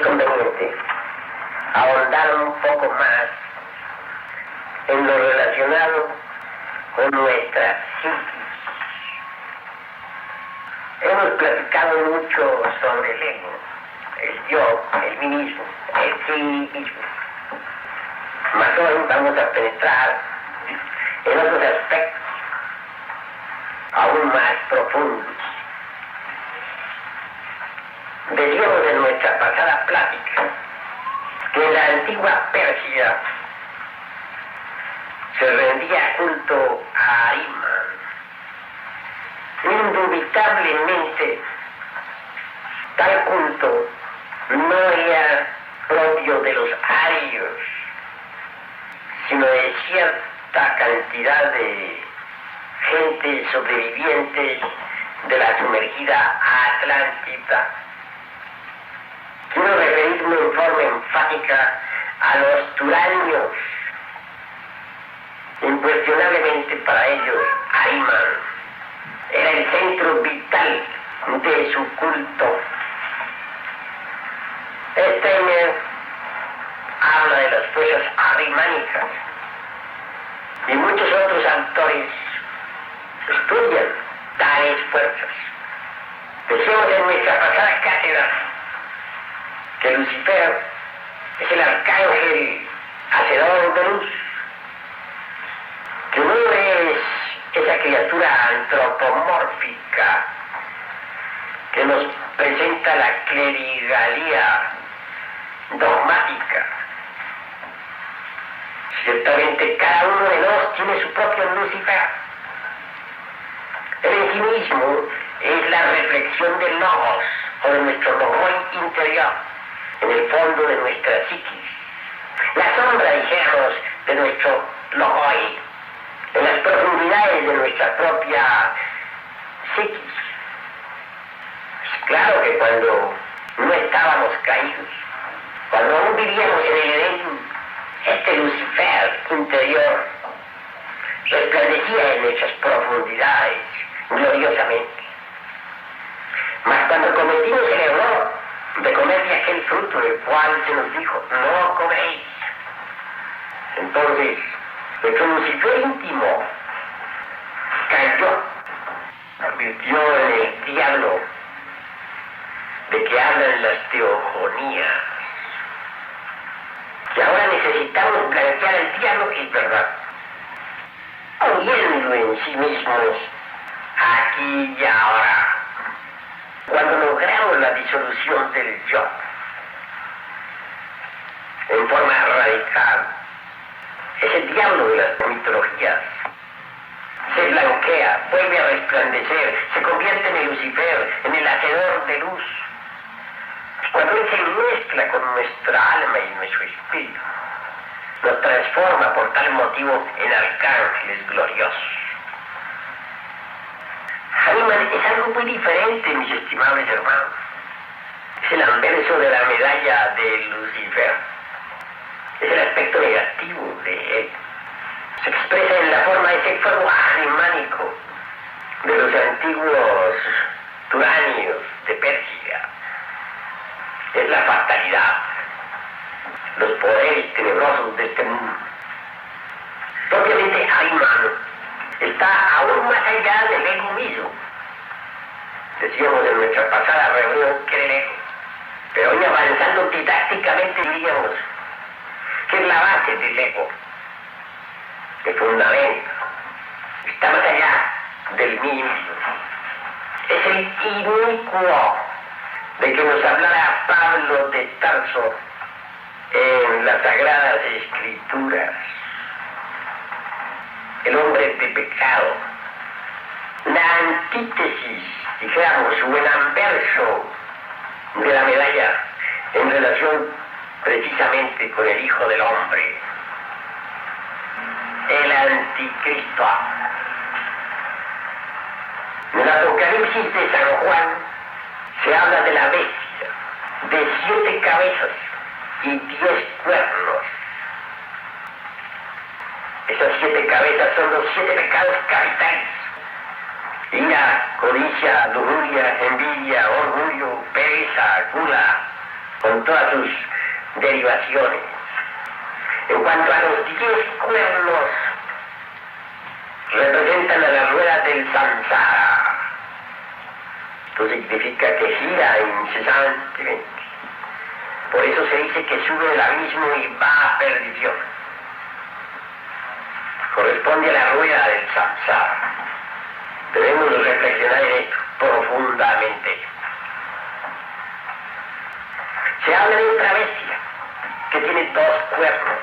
es conveniente ahondar un poco más en lo relacionado con nuestra psiquis. Hemos platicado mucho sobre el ego, el yo, el mí mismo, el sí mismo. Mas hoy vamos a penetrar en otros aspectos aún más profundos. Decíamos en nuestra pasada plática que en la antigua Persia se rendía culto a Ahriman. Indubitablemente, tal culto no era propio de los arios, sino de cierta cantidad de gente sobrevivientes de la sumergida Atlántida. Quiero referirme en forma enfática a los turanios. Incuestionablemente para ellos, Ahriman era el centro vital de su culto. Steiner habla de las fuerzas ahrimánicas y muchos otros autores estudian tales fuerzas. Decíamos en nuestra pasada cátedra que Lucifer es el arcángel hacedor de luz, que no es esa criatura antropomórfica que nos presenta la clerigalía dogmática. Ciertamente cada uno de nosotros tiene su propio Lucifer. Él en sí mismo es la reflexión del logos o de nuestro logoi interior, en el fondo de nuestra psiquis. La sombra, dijéramos, de nuestro logoi, en las profundidades de nuestra propia psiquis. Claro que cuando no estábamos caídos, cuando aún vivíamos en el Edén, este Lucifer interior resplandecía en nuestras profundidades gloriosamente. Mas cuando cometimos el error de comer de aquel fruto del cual se nos dijo, no coméis, entonces nuestro Lucifer íntimo cayó, convirtió en el diablo de que hablan las teogonías. Y ahora necesitamos blanquear el diablo, que es verdad, oyendo en sí mismos aquí y ahora. Cuando logramos la disolución del yo en forma radical, ese diablo de las mitologías se blanquea, vuelve a resplandecer, se convierte en el Lucifer, en el hacedor de luz. Cuando él se mezcla con nuestra alma y nuestro espíritu, nos transforma por tal motivo en arcángeles gloriosos. Ahriman es algo muy diferente, mis estimables hermanos. Es el anverso de la medalla de Lucifer. Es el aspecto negativo de él. Se expresa en la forma de ese fuego ahrimánico de los antiguos turanios de Persia. Es la fatalidad, los poderes tenebrosos de este mundo. Propiamente Ahriman está aún más allá del ego mismo. Decíamos en nuestra pasada reunión que era el ego, pero hoy avanzando didácticamente diríamos que es la base del ego, el fundamento, está más allá del mí mismo. Es el inicuo de que nos hablara Pablo de Tarso en las Sagradas Escrituras. El hombre de pecado, la antítesis, dijéramos, o el anverso de la medalla en relación precisamente con el Hijo del Hombre, el Anticristo. En el Apocalipsis de San Juan se habla de la bestia, de 7 cabezas y 10 cuernos. Esas 7 cabezas son los 7 pecados capitales: ira, codicia, lujuria, envidia, orgullo, pereza, gula, con todas sus derivaciones. En cuanto a los 10 cuernos, representan a las ruedas del samsara. Esto significa que gira incesantemente. Por eso se dice que sube del abismo y va a perdición. Corresponde a la rueda del samsara. Debemos reflexionar en esto profundamente. Se habla de otra bestia que tiene 2 cuernos.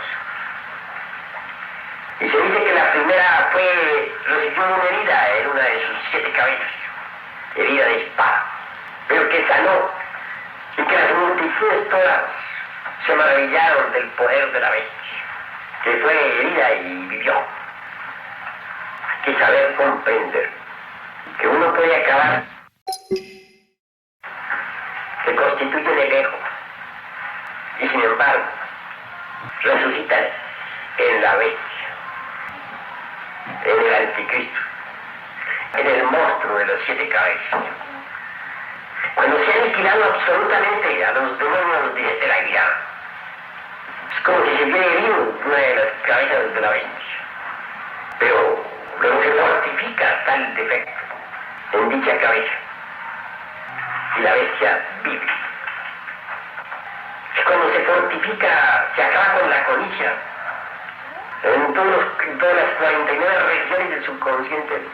Y se dice que la primera recibió una herida en una de sus 7 cabezas, herida de espada, pero que sanó, y que las multitudes todas se maravillaron del poder de la bestia, que fue herida y vivió. Hay que saber comprender que uno puede acabar, se constituye en el ego, y sin embargo resucitan en la bestia, en el anticristo, en el monstruo de las 7 cabezas. Cuando se ha aniquilado absolutamente a los demonios de la ira, es como si se hubiera herido una de las cabezas de la bestia, pero luego se fortifica tal defecto en dicha cabeza y la bestia vive. Es cuando se fortifica, se acaba con la codicia en todas las 49 regiones del subconsciente,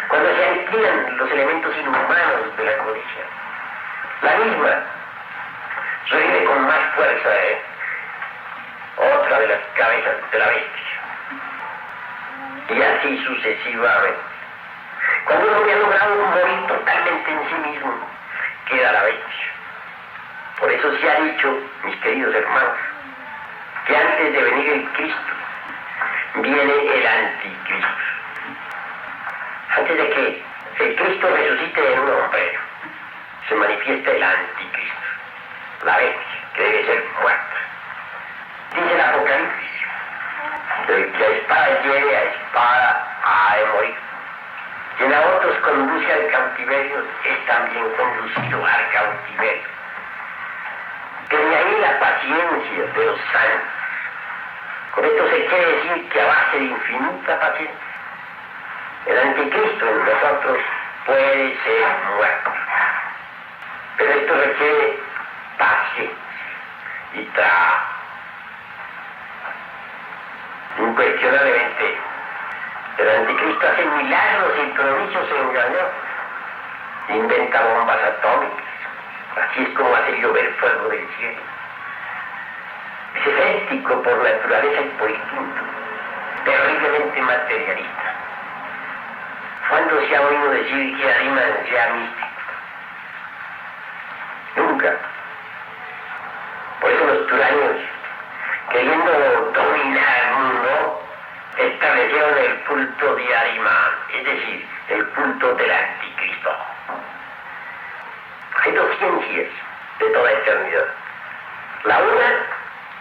cuando se aniquilan los elementos inhumanos de la codicia. La misma revive con más fuerza otra de las cabezas de la bestia, y así sucesivamente. Cuando uno ha logrado morir totalmente en sí mismo, queda la bestia. Por eso se ha dicho, mis queridos hermanos, que antes de venir el Cristo, viene el anticristo. Antes de que el Cristo resucite en un hombre, se manifiesta el anticristo, la bestia, que debe ser muerta. Dice el Apocalipsis, el que a espada hiere, a espada ha de morir. Quien a otros conduce al cautiverio es también conducido al cautiverio. Que de ahí la paciencia de los santos. Con esto se quiere decir que a base de infinita paciencia, el anticristo en nosotros puede ser muerto. Pero esto requiere paciencia y trabajo. Incuestionablemente, el anticristo hace milagros y prodigios engañosos. Inventa bombas atómicas. Así es como hace llover fuego del cielo. Es escéptico por naturaleza y por instinto, terriblemente materialista. ¿Cuándo se ha oído decir que Ariman sea místico? Nunca. Por eso los turanios, queriendo dominar el mundo, establecieron el culto de Arimán, es decir, el culto del anticristo. Hay 2 ciencias de toda eternidad. La una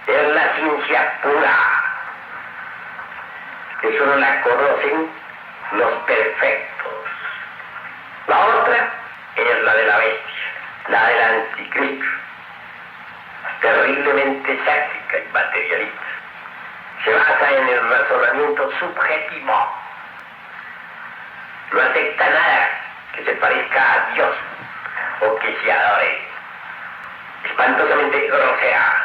es la ciencia pura, que solo la conocen los perfectos. La otra es la de la bestia, la del anticristo, terriblemente escéptica y materialista. Se basa en el razonamiento subjetivo. No acepta nada que se parezca a Dios o que se adore. Espantosamente grosera.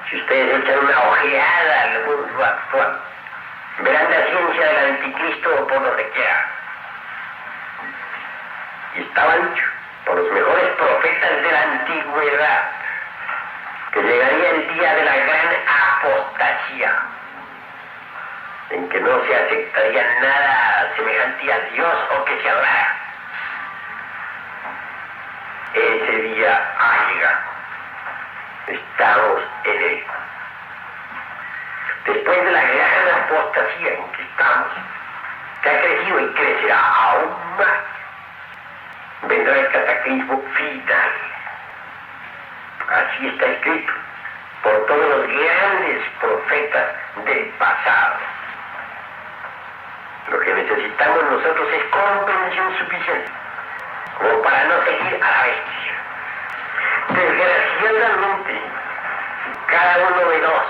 Si ustedes echan una ojeada al mundo actual, verán la ciencia del anticristo por donde quiera. Y estaba dicho por los mejores profetas de la antigüedad que llegaría el día de la gran apostasía, en que no se aceptaría nada semejante a Dios o que se adorara. Ese día ha llegado. Estamos en él. Después de la gran apostasía en que estamos, que ha crecido y crecerá aún más, vendrá el cataclismo final. Así está escrito por todos los grandes profetas del pasado. Lo que necesitamos nosotros es comprensión suficiente como para no seguir a la bestia. naturalmente, cada uno de dos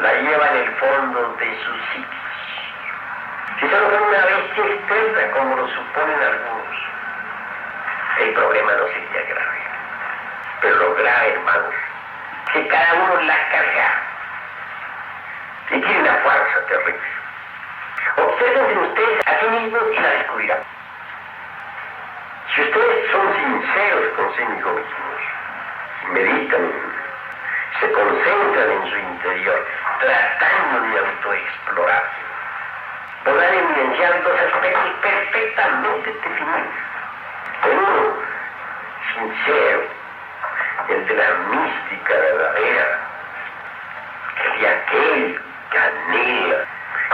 la lleva en el fondo de su psiquis. Si solo fuera una bestia externa, como lo suponen algunos, el problema no sería grave. Pero lo grave, hermanos, que cada uno la carga y tiene una fuerza terrible. Observen ustedes a sí mismos y la descubrirán. Si ustedes son sinceros consigo mismos, meditan, se concentran en su interior, tratando de autoexplorarse, podrán evidenciar dos aspectos perfectamente definidos. Uno, sincero, el de la mística verdadera, el de aquel que anhela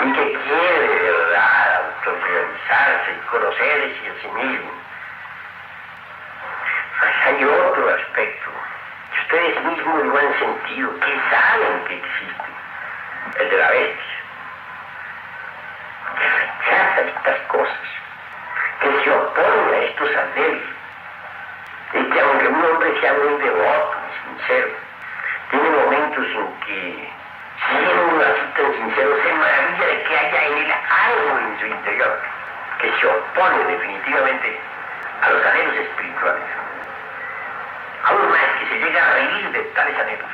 y que quiere de verdad autorrealizarse y conocerse a sí mismo. Mas hay otro aspecto que ustedes mismos lo han sentido, que saben que existe, el de la bestia, que rechaza estas cosas, que se opone a estos anhelos, y que aunque un hombre sea muy devoto y sincero, tiene momentos en que, siendo así tan sincero, se maravilla de que haya en él algo en su interior que se opone definitivamente a los anhelos espirituales. Aún más, que se llega a reír de tales anhelos.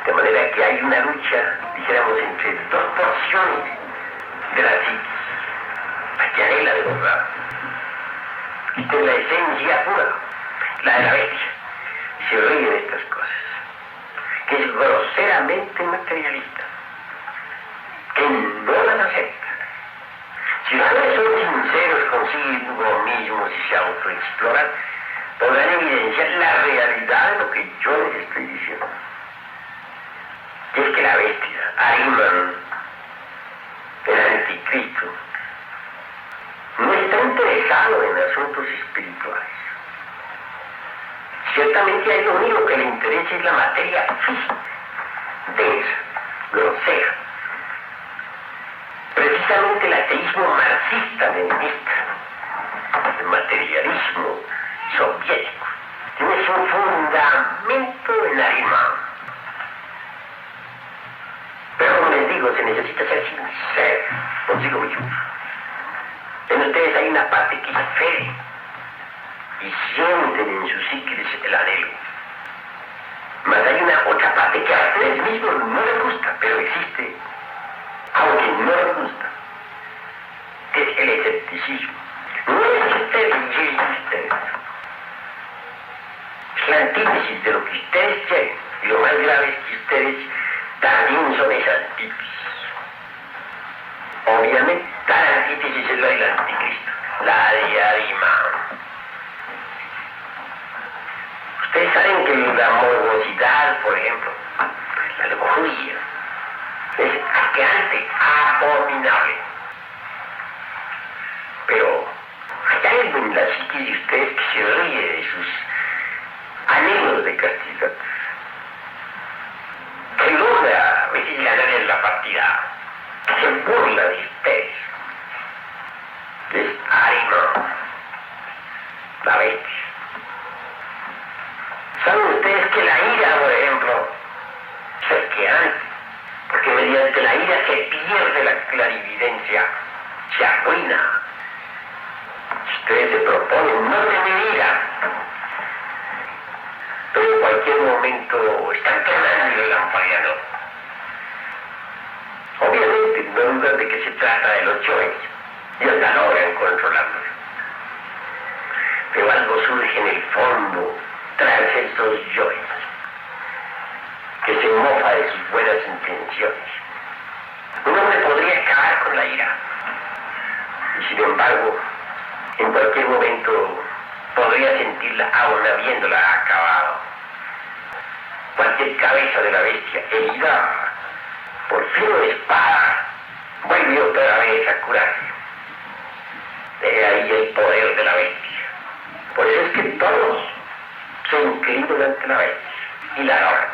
De manera que hay una lucha, dijéramos, entre dos porciones de la psiquis, la que anhela de verdad, y con la esencia pura, la de la bestia, se ríe de estas cosas, que es groseramente materialista, que no las acepta. Si ustedes son sinceros consigo mismos y se autoexploran, podrán evidenciar la realidad de lo que yo les estoy diciendo. Y es que la bestia, Ahriman, el anticristo, no está interesado en asuntos espirituales. Ciertamente a él lo único que le interesa es la materia física, densa, grosera. Precisamente el ateísmo marxista-leninista, el materialismo soviético, tiene su fundamento en Ahriman. Pero como les digo, se necesita ser sincero consigo mismo. En ustedes hay una parte que es fe y sienten en su psiquis el anhelo. Mas hay una otra parte que a ustedes mismos no les gusta, pero existe, aunque no les gusta, que es el escepticismo. No es que ustedes lleguen a ustedes. Es la antítesis de lo que ustedes quieren, y lo más grave es que ustedes también son esa antítesis. Obviamente, tal antítesis es la del anticristo, la de Ahriman. Ustedes saben que la morbosidad, por ejemplo, la lujuria, es asqueante, abominable. Pero hay algo en la psiquis de ustedes que se ríe de sus anhelos de castidad, que logra a veces ganar en la partida, que se burla de ustedes. Es Ahriman, la bestia. ¿Saben ustedes que la ira, por ejemplo, es asqueante? Porque mediante la ira se pierde la clarividencia, se arruina. Ustedes se proponen no tener ira, pero en cualquier momento están quemando el lampariano. Obviamente, no dudan de que se trata de los yoes, y hasta logran controlarlos. Pero algo surge en el fondo tras estos yoes, que se mofa de sus buenas intenciones. Un hombre podría acabar con la ira, y sin embargo, en cualquier momento podría sentirla aún habiéndola acabado. Cualquier cabeza de la bestia herida por filo de espada vuelve otra vez a curarse. De ahí el poder de la bestia. Por eso es que todos se inclinan ante la bestia y la adoran.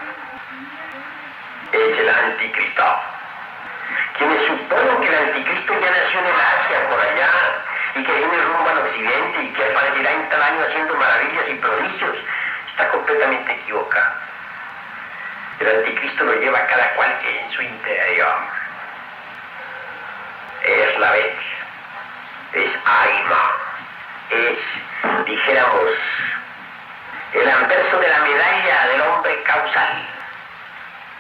Es el anticristo. Quienes suponen que el anticristo ya nació en el Asia, por allá, y que viene rumbo al occidente y que aparecerá en tal año haciendo maravillas y prodigios, está completamente equivocado. El anticristo lo lleva cada cual en su interior. Es la bestia, es Aima, es, dijéramos, el anverso de la medalla del hombre causal.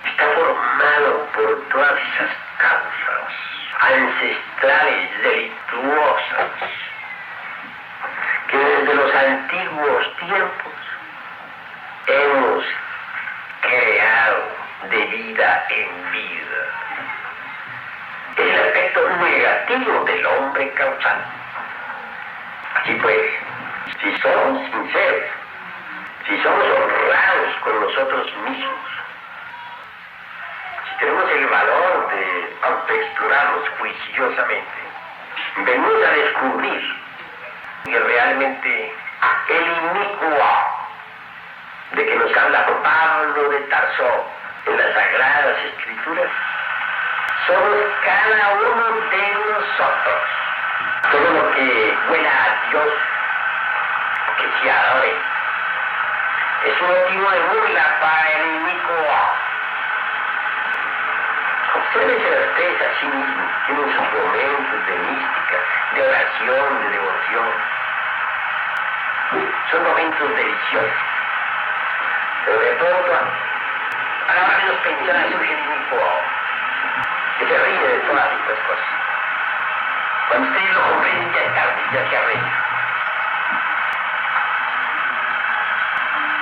Está formado por todas esas causas ancestrales delictuosas que desde los antiguos tiempos hemos creado de vida en vida. Es el aspecto negativo del hombre causal. Así pues, si somos sinceros, si somos honrados con nosotros mismos, si tenemos el valor de autoexplorarnos juiciosamente, venimos a descubrir que realmente el inicuo de que nos habla Pablo de Tarso en las Sagradas Escrituras somos cada uno de nosotros. Todo lo que huela a Dios, que se adore, es un motivo de burla para el inicuo. Obsérvense ustedes a sí mismos, tienen sus momentos de mística, de oración, de devoción. Son momentos deliciosos. Pero de pronto, a la hora de los pensiones surge el inicuo, que se ríe de todas estas cosas. Cuando ustedes lo comprenden, ya es tarde, ya se ha reído.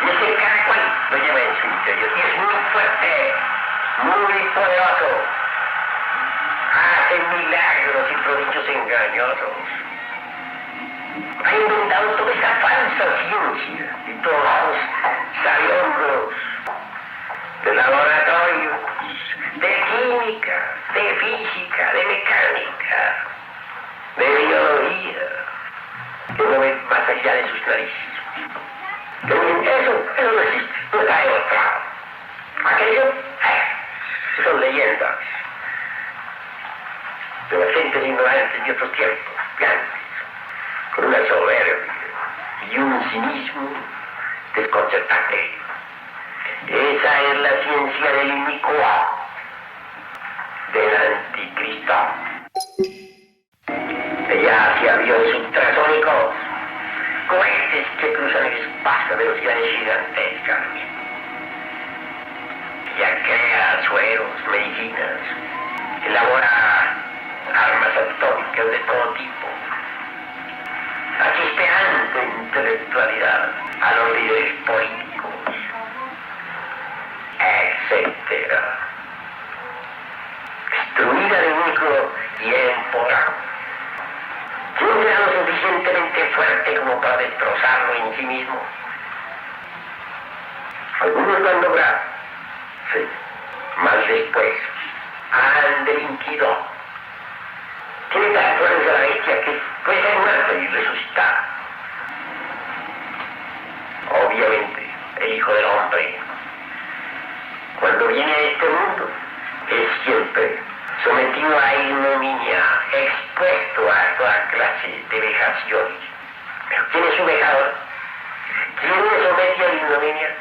Y es que cada cual lo lleva en su interior. Y es muy fuerte, muy poderoso. Hace milagros y prodigios engañosos. Ha inventado toda esa falsa ciencia y todos los sabiondos de laboratorios, de química, de física, de mecánica, de biología, que no ven más allá de sus narices. Eso no existe, no está demostrado. Aquello, son leyendas de las gentes ignorantes de otros tiempos, de antes, con una soberbia y un cinismo desconcertante. Esa es la ciencia del inicuo, del anticristo. Ella hacia aviones ultrasónicos, cohetes que cruzan el espacio a velocidades gigantescas. Ella crea sueros, medicinas, elabora armas atómicas de todo tipo, chispeante intelectualidad a los líderes políticos, etc. Destruida de único y empoderado. Siempre lo suficientemente fuerte como para destrozarlo en sí mismo. Algunos lo han logrado, sí, más después han delinquido. Tiene tal fuerza la bestia que puede ser muerta y resucitar. Obviamente, el Hijo del Hombre, cuando viene a este mundo, es siempre sometido a ignominia, expuesto a toda clase de vejaciones. Pero ¿quién es su vejador? ¿Quién le somete a la ignominia?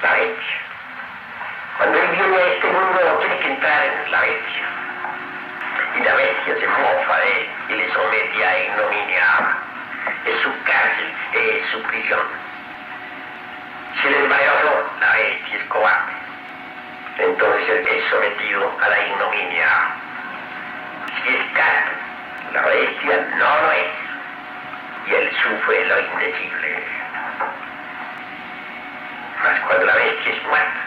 La bestia. Cuando él viene a este mundo, tiene que entrar en la bestia. Y la bestia se mofa de él y le somete a ignominia. Es su cárcel, es su prisión. Si él es valeroso, la bestia es cobarde. Entonces él es sometido a la ignominia. Si es casto, la bestia no lo es. Y él sufre lo indecible. Mas cuando la bestia es muerta,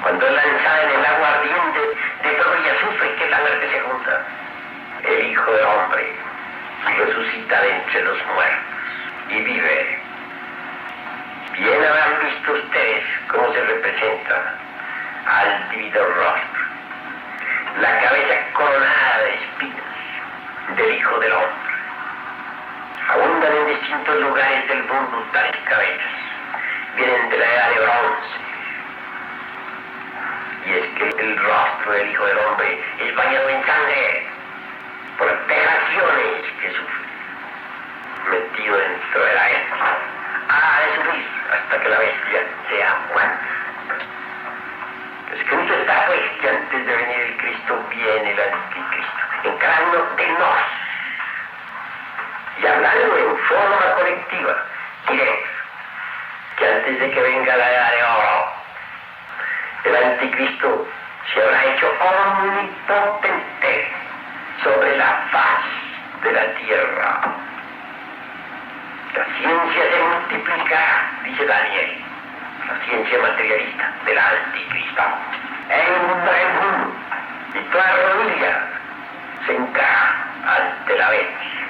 cuando es lanzada en el agua ardiente de todo y azufre, que es la muerte segunda, el Hijo del Hombre resucita de entre los muertos y vive. Bien habrán visto ustedes cómo se representa al divino rostro, la cabeza coronada de espinas del Hijo del Hombre. Abundan en distintos lugares del mundo tales cabezas. Vienen de la edad de bronce. Y es que el rostro del Hijo del Hombre es bañado en sangre por vejaciones que sufre, metido dentro de la bestia. Ha de sufrir hasta que la bestia sea muerta. Escrito está pues que antes de venir el Cristo viene el anticristo, en cada uno de nos. Y hablando en forma colectiva, diremos que antes de que venga la edad de oro, el anticristo se habrá hecho omnipotente sobre la faz de la tierra. La ciencia se multiplicará, dice Daniel, la ciencia materialista del anticristo. Entra el mundo y toda rodilla se encaja ante la bestia.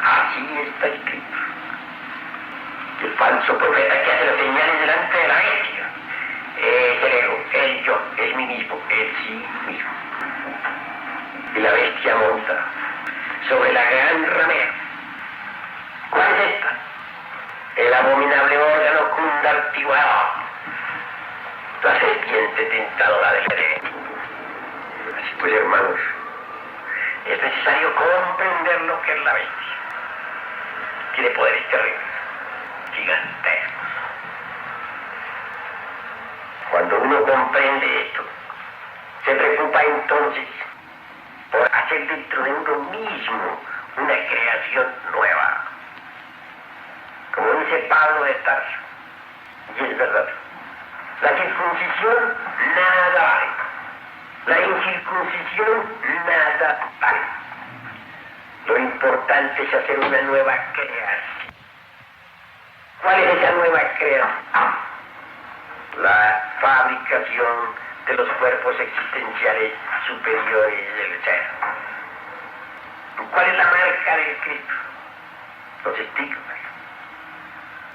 Así está escrito. Y el falso profeta que hace las señales delante de la bestia es el ego, el yo, el mí mismo, el sí mismo. Y la bestia monta sobre la gran ramera. ¿Cuál es esta? El abominable órgano cundartiguado, la serpiente tentadora del Edén. Así pues, hermanos, es necesario comprender lo que es la bestia. Tiene poderes terribles, gigantescos. Cuando uno comprende esto, se preocupa entonces por hacer dentro de uno mismo una creación nueva. Como dice Pablo de Tarso, y es verdad, la circuncisión nada vale, la incircuncisión nada vale. Lo importante es hacer una nueva creación. ¿Cuál es esa nueva creación? La fabricación de los cuerpos existenciales superiores del ser. ¿Cuál es la marca del Cristo? Los estigmas.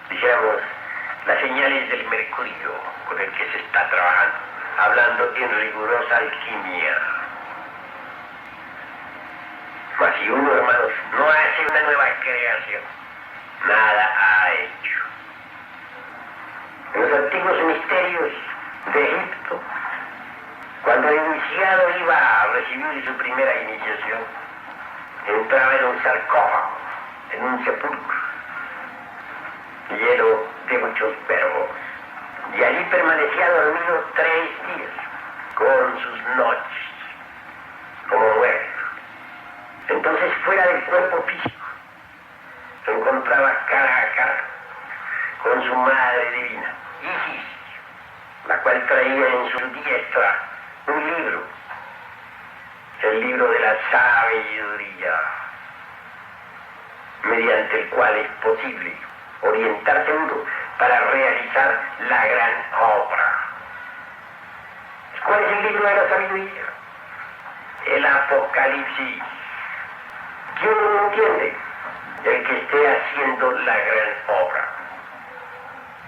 Dijéramos, las señales del mercurio con el que se está trabajando, hablando en rigurosa alquimia. Mas si uno, hermanos, no hace una nueva creación, nada ha hecho. En los antiguos misterios de Egipto, cuando el iniciado iba a recibir su primera iniciación, entraba en un sarcófago, en un sepulcro, lleno de muchos verbos, y allí permanecía dormido 3 días, con sus noches, como muerto. Entonces, fuera del cuerpo físico, se encontraba cara a cara con su madre divina, Isis, la cual traía en su diestra un libro, el libro de la sabiduría, mediante el cual es posible orientarse uno para realizar la gran obra. ¿Cuál es el libro de la sabiduría? El Apocalipsis. ¿Quién lo entiende? El que esté haciendo la gran obra.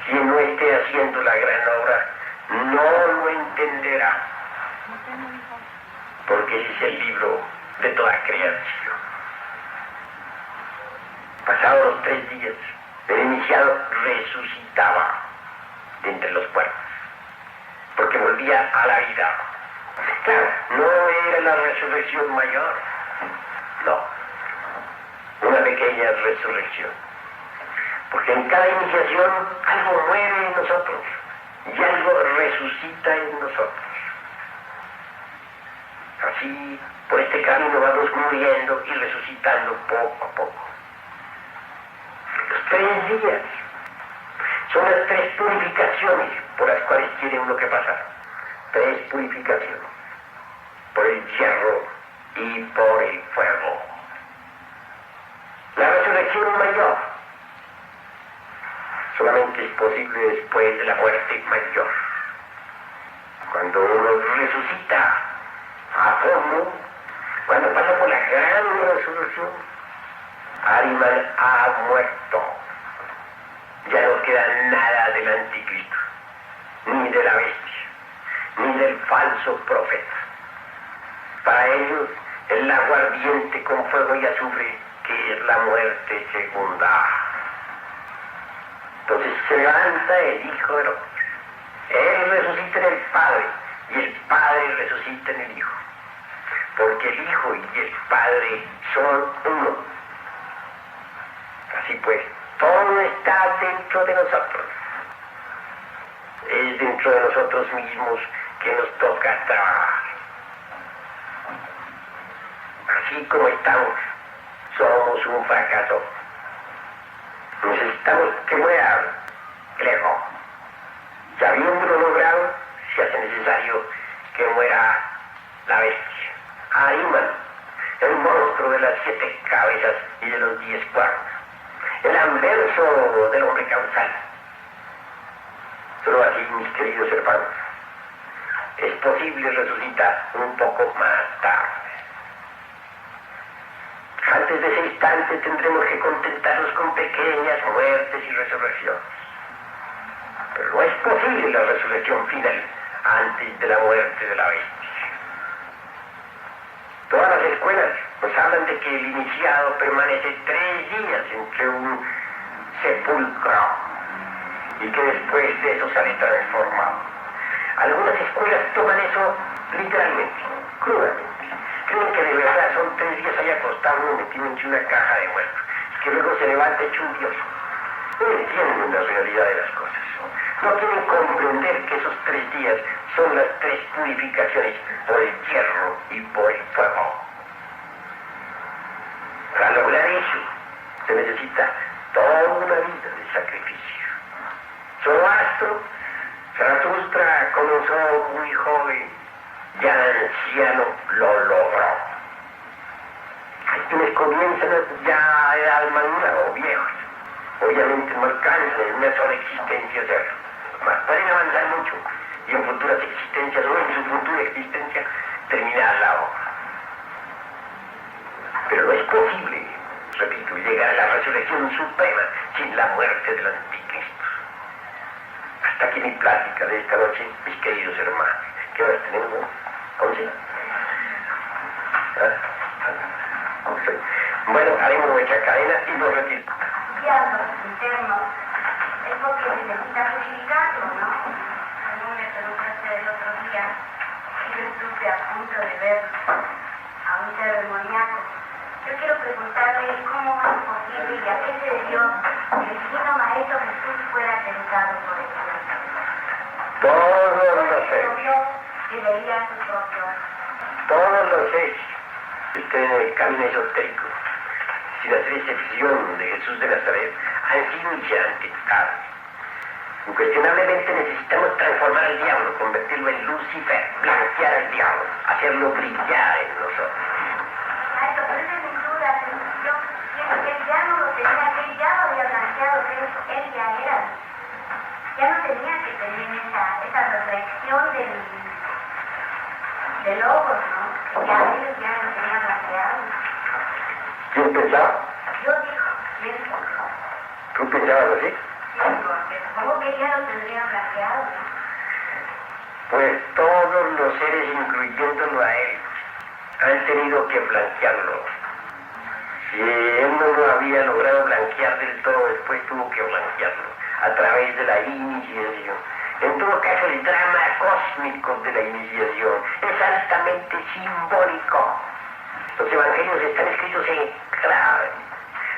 Quien no esté haciendo la gran obra no lo entenderá, porque ese es el libro de toda creación. Pasados los 3 días, el iniciado resucitaba de entre los muertos, porque volvía a la vida. Claro, no era la resurrección mayor, no, una pequeña resurrección, porque en cada iniciación algo muere en nosotros y algo resucita en nosotros. Así, por este camino vamos muriendo y resucitando poco a poco. Los 3 días son las 3 purificaciones por las cuales tiene uno que pasar. 3 purificaciones. Por el hierro y por el fuego. La resurrección mayor solamente es posible después de la muerte mayor. Cuando uno resucita a fondo, cuando pasa por la gran resurrección, Ariman ha muerto. Ya no queda nada del anticristo, ni de la bestia, ni del falso profeta. Para ellos, el agua ardiente con fuego y azufre, que es la muerte segunda. Entonces se levanta el Hijo del Hombre. Él resucita en el Padre, y el Padre resucita en el Hijo. Porque el Hijo y el Padre son uno. Así pues, todo está dentro de nosotros. Es dentro de nosotros mismos que nos toca trabajar. Así como estamos, somos un fracaso. Necesitamos que muera el ego. Y habiéndolo logrado, se hace necesario que muera la bestia. Ahriman, el monstruo de las 7 cabezas y de los 10 cuernos. El anverso del hombre causal. Solo así, mis queridos hermanos, es posible resucitar un poco más tarde. Antes de ese instante tendremos que contentarnos con pequeñas muertes y resurrecciones. Pero no es posible la resurrección final antes de la muerte de la bestia. Todas las escuelas nos hablan de que el iniciado permanece 3 días entre un sepulcro y que después de eso sale transformado. Algunas escuelas toman eso literalmente, crudamente. Creen que de verdad son 3 días ahí acostado uno metido en una caja de muertos y que luego se levanta hecho un dios. No entienden la realidad de las cosas. No quieren comprender que esos 3 días son las 3 purificaciones por el hierro y por el fuego. Para lograr eso se necesita toda una vida de sacrificio. Zoroastro, Zaratustra comenzó muy joven, ya anciano lo logró. Hay quienes comienzan ya a edad madura o viejos. Obviamente no alcanzan en una sola existencia hacerlo. Mas pueden avanzar mucho y en futuras existencias o en su futura existencia terminar la obra. Pero no es posible, repito, llegar a la resurrección suprema sin la muerte del anticristo. Hasta aquí mi plática de esta noche, mis queridos hermanos. ¿Qué horas tenemos? 11. Bueno, haremos nuestra cadena y nos retiramos. Diablos internos es porque se necesita purificarlo, ¿no? Según me preguntaste el otro día, yo estuve a punto de ver a un ser demoníaco. Yo quiero preguntarle cómo es posible y a qué se debió que el divino Maestro Jesús fuera tentado por el diablo. Todos los seres. Que veía su propio. Todos los seres que estén en el camino esotérico, sin hacer excepción de Jesús de Nazaret, han sido y serán tentados. Incuestionablemente necesitamos transformar al diablo, convertirlo en Lucifer, blanquear al diablo, hacerlo brillar en nosotros. Maestro, pero esa es mi duda, yo pienso que él ya no lo tenía, que él ya lo había blanqueado, que él ya era. Ya no tenía que tener esa reflexión del ojos, ¿no? Que ya ellos ya lo tenían blanqueado. ¿Quién pensaba? Yo digo, pienso. ¿Tú pensabas así? Sí, porque supongo que ya lo tendrían blanqueado, ¿no? Pues todos los seres, incluyéndolo a él, han tenido que blanquearlo. Si él no lo había logrado blanquear del todo, después tuvo que blanquearlo a través de la iniciación. En todo caso, el drama cósmico de la iniciación es altamente simbólico. Los evangelios están escritos en clave.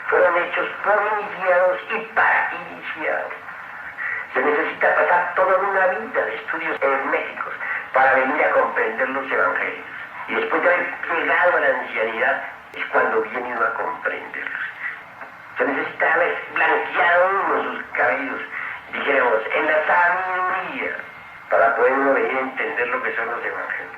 Fueron hechos por iniciados y para iniciados. Se necesita pasar toda una vida de estudios herméticos para venir a comprender los evangelios. Y después de haber llegado a la ancianidad, es cuando viene uno a comprenderlos. Se necesita haber blanqueado uno sus cabellos, dijéramos, en la sabiduría, para poder uno venir a entender lo que son los evangelios.